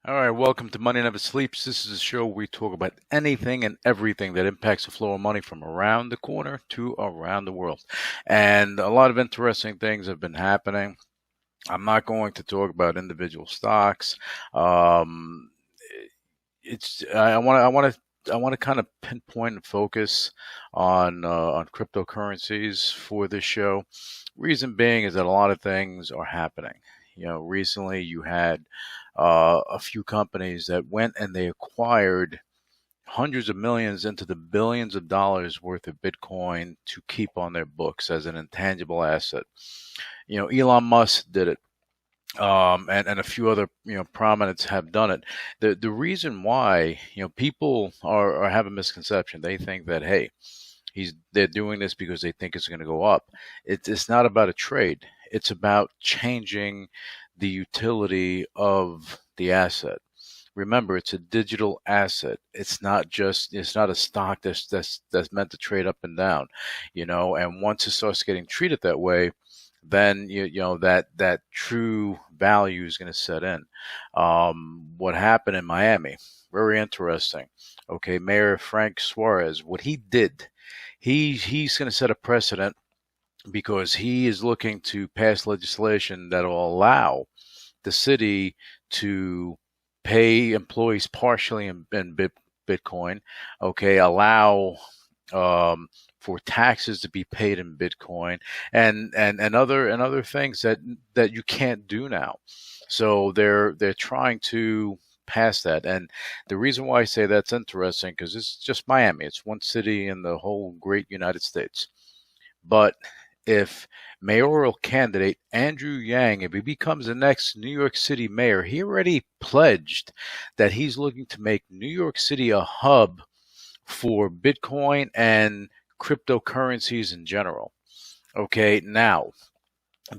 All right, welcome to Money Never Sleeps. This is a show where we talk about anything and everything that impacts the flow of money from around the corner to around the world. And a lot of interesting things have been happening. I'm not going to talk about individual stocks. Um, it's I want to kind of pinpoint and focus on cryptocurrencies for this show. Reason being is that a lot of things are happening. Recently you had a few companies that went and they acquired hundreds of millions into the billions of dollars worth of Bitcoin to keep on their books as an intangible asset. Elon Musk did it, and a few other prominents have done it. The reason why people are have a misconception. They think that, hey, they're doing this because they think it's going to go up. It's not about a trade. It's about changing the utility of the asset. Remember, it's a digital asset. It's not a stock that's meant to trade up and down, and once it starts getting treated that way, then that true value is going to set in. What happened in Miami? Very interesting. Okay, Mayor Frank Suarez, what he did, he's going to set a precedent because he is looking to pass legislation that will allow the city to pay employees partially in Bitcoin. Okay, allow for taxes to be paid in Bitcoin, and other things that you can't do now. So they're trying to pass that. And the reason why I say that's interesting, because it's just Miami. It's one city in the whole great United States. But if mayoral candidate Andrew Yang, if he becomes the next New York City mayor, he already pledged that he's looking to make New York City a hub for Bitcoin and cryptocurrencies in general. Okay, now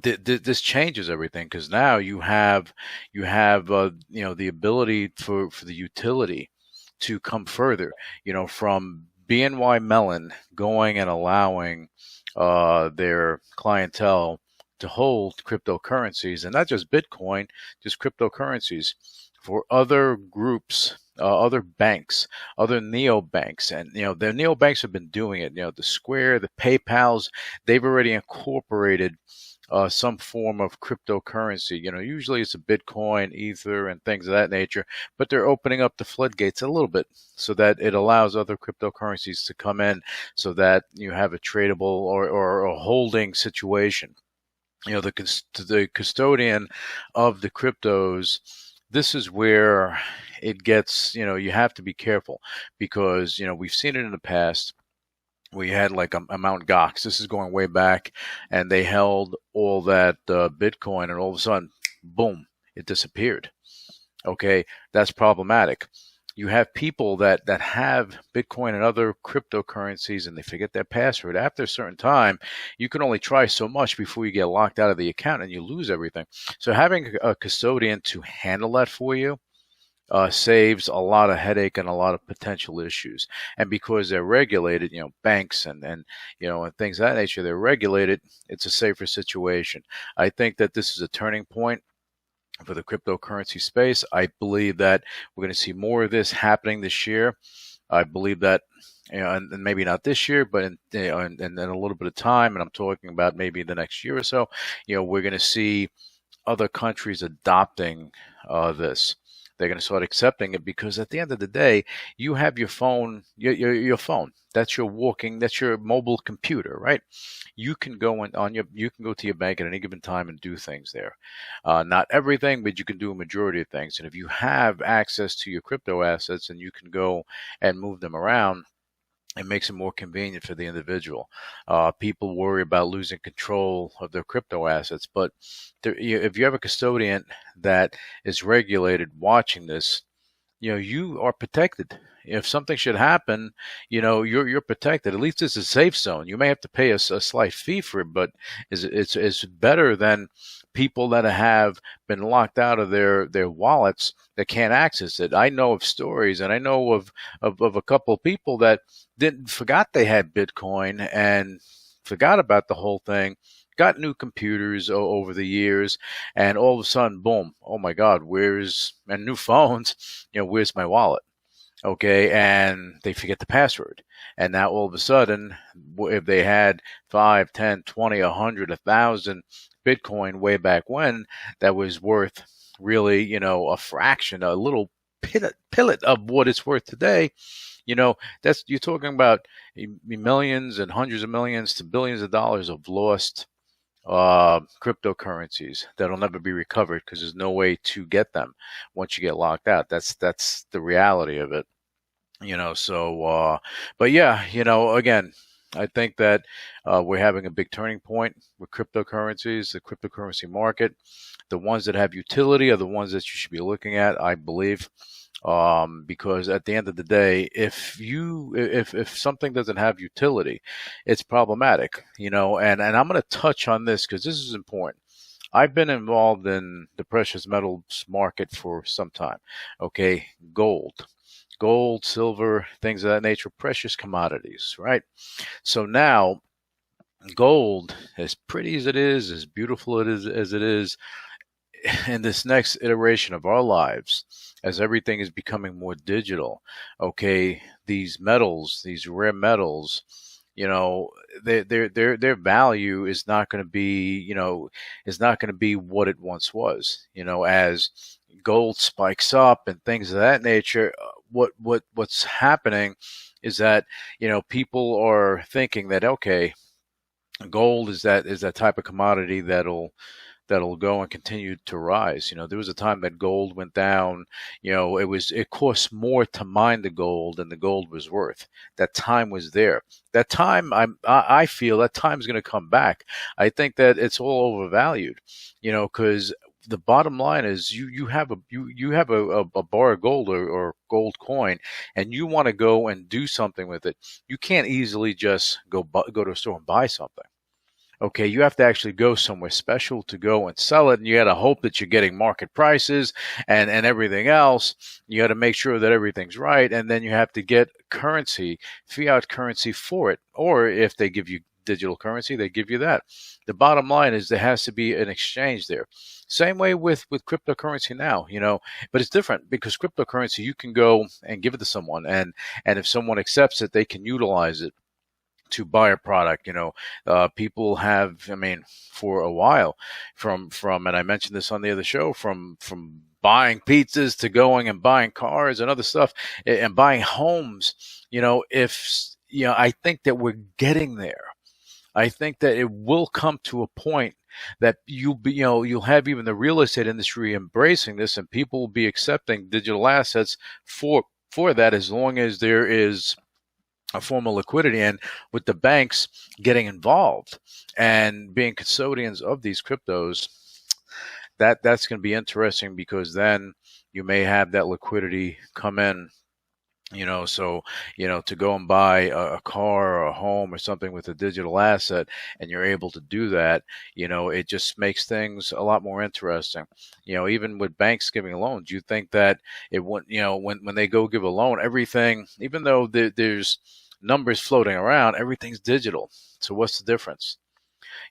this changes everything, because now you have the ability for the utility to come further. From BNY Mellon going and allowing their clientele to hold cryptocurrencies, and not just Bitcoin, just cryptocurrencies for other groups, other banks, other neo banks. And the neo banks have been doing it. The Square, the PayPal's, they've already incorporated some form of cryptocurrency. Usually it's a Bitcoin, Ether, and things of that nature, but they're opening up the floodgates a little bit so that it allows other cryptocurrencies to come in, so that you have a tradable or a holding situation. The custodian of the cryptos. This is where it gets, you have to be careful, because we've seen it in the past. We had like a Mount Gox. This is going way back, and they held all that Bitcoin, and all of a sudden, boom, it disappeared. Okay, that's problematic. You have people that have Bitcoin and other cryptocurrencies, and they forget their password. After a certain time, you can only try so much before you get locked out of the account and you lose everything. So having a custodian to handle that for you saves a lot of headache and a lot of potential issues. And because they're regulated, banks and things of that nature, they're regulated. It's a safer situation. I think that this is a turning point for the cryptocurrency space. I believe that we're going to see more of this happening this year. I believe that, and maybe not this year, but in a little bit of time, and I'm talking about maybe the next year or so, we're going to see other countries adopting this. They're going to start accepting it, because at the end of the day, you have your phone, your phone. That's your mobile computer, right? You can go you can go to your bank at any given time and do things there. Not everything, but you can do a majority of things. And if you have access to your crypto assets and you can go and move them around, it makes it more convenient for the individual. People worry about losing control of their crypto assets, but if you have a custodian that is regulated watching this, you are protected. If something should happen, you're protected. At least it's a safe zone. You may have to pay a slight fee for it, but it's better than people that have been locked out of their wallets that can't access it. I know of stories, and I know of a couple of people that forgot they had Bitcoin and forgot about the whole thing, got new computers over the years, and all of a sudden, boom, oh my God, and new phones, where's my wallet? Okay, and they forget the password. And now all of a sudden, if they had 5, 10, 20, 100, 1,000 Bitcoin way back when, that was worth really, a fraction, a little pillet of what it's worth today. That's, you're talking about millions and hundreds of millions to billions of dollars of lost cryptocurrencies that'll never be recovered because there's no way to get them once you get locked out. That's the reality of it. But yeah, again, I think that we're having a big turning point with cryptocurrencies, the cryptocurrency market. The ones that have utility are the ones that you should be looking at, I believe. Because at the end of the day, if something doesn't have utility, it's problematic, and I'm going to touch on this because this is important. I've been involved in the precious metals market for some time. Okay, gold, silver, things of that nature, precious commodities, right? So now gold, as pretty as it is, as beautiful as it is, in this next iteration of our lives, as everything is becoming more digital, okay, these metals, these rare metals, their value is not going to be, is not going to be what it once was. As gold spikes up and things of that nature, what's happening is that people are thinking that, okay, gold is that type of commodity that'll go and continue to rise. There was a time that gold went down. It cost more to mine the gold than the gold was worth. That time was there. That time, I feel that time's going to come back. I think that it's all overvalued. Because the bottom line is you have a bar of gold or gold coin, and you want to go and do something with it. You can't easily just go to a store and buy something. Okay, you have to actually go somewhere special to go and sell it, and you got to hope that you're getting market prices and everything else. You got to make sure that everything's right, and then you have to get currency, fiat currency for it. Or if they give you digital currency, they give you that. The bottom line is there has to be an exchange there. Same way with cryptocurrency now, but it's different because cryptocurrency, you can go and give it to someone, and if someone accepts it, they can utilize it to buy a product. People have, for a while, from and I mentioned this on the other show, from buying pizzas to going and buying cars and other stuff and buying homes. I think that we're getting there. I think that it will come to a point that you'll have even the real estate industry embracing this, and people will be accepting digital assets for that, as long as there is a form of liquidity, and with the banks getting involved and being custodians of these cryptos, that's going to be interesting, because then you may have that liquidity come in, to go and buy a car or a home or something with a digital asset, and you're able to do that. It just makes things a lot more interesting. Even with banks giving loans, you think that it wouldn't, when they go give a loan, everything, even though there's numbers floating around, everything's digital. So what's the difference?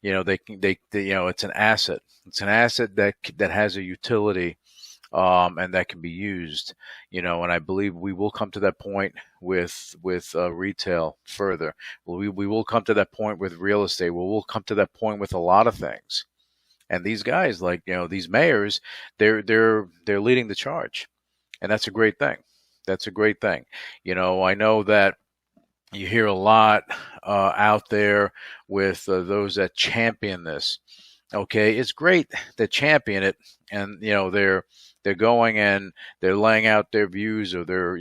It's an asset. It's an asset that has a utility, and that can be used. And I believe we will come to that point with retail further. We will come to that point with real estate. We will come to that point with a lot of things. And these guys, like, these mayors, they're leading the charge, and that's a great thing. That's a great thing. I know that you hear a lot out there with those that champion this. Okay, it's great to champion it, and they're going and they're laying out their views, or they're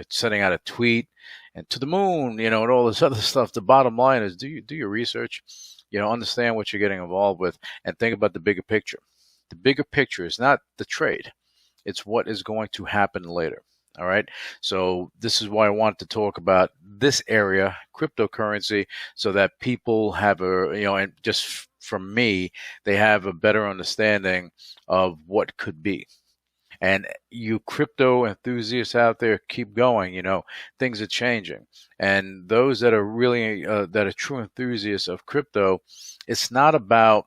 sending out a tweet and to the moon, and all this other stuff. The bottom line is, do your research, understand what you're getting involved with, and think about the bigger picture. The bigger picture is not the trade; it's what is going to happen later. All right. So this is why I wanted to talk about this area, cryptocurrency, so that people have and just from me, they have a better understanding of what could be. And you crypto enthusiasts out there, keep going. Things are changing, and those that are really that are true enthusiasts of crypto, It's not about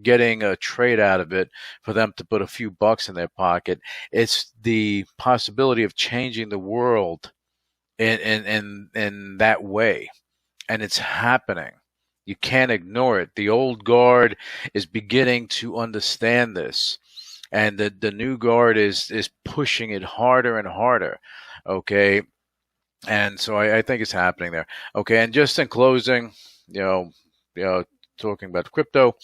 getting a trade out of it for them to put a few bucks in their pocket. It's the possibility of changing the world in that way. And it's happening. You can't ignore it. The old guard is beginning to understand this. And the new guard is pushing it harder and harder. Okay. And so I think it's happening there. Okay. And just in closing, talking about crypto,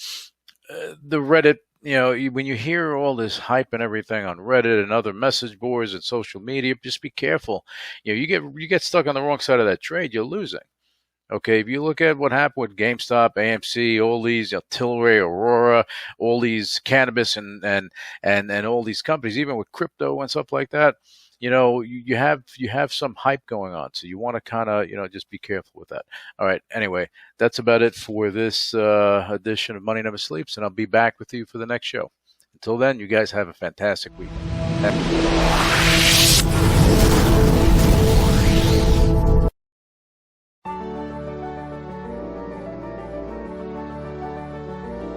the Reddit, when you hear all this hype and everything on Reddit and other message boards and social media, just be careful. You get stuck on the wrong side of that trade, you're losing. Okay, if you look at what happened with GameStop, AMC, all these, Tilray, Aurora, all these cannabis and all these companies, even with crypto and stuff like that, you have some hype going on. So you want to kind of, just be careful with that. All right. Anyway, that's about it for this edition of Money Never Sleeps, and I'll be back with you for the next show. Until then, you guys have a fantastic week.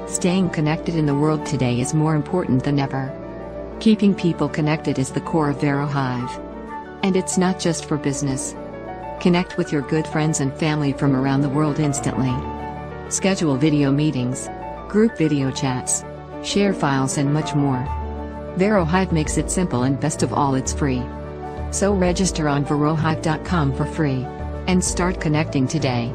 Staying connected in the world today is more important than ever. Keeping people connected is the core of VeroHive. And it's not just for business. Connect with your good friends and family from around the world instantly. Schedule video meetings, group video chats, share files and much more. VeroHive makes it simple, and best of all, it's free. So register on verohive.com for free and start connecting today.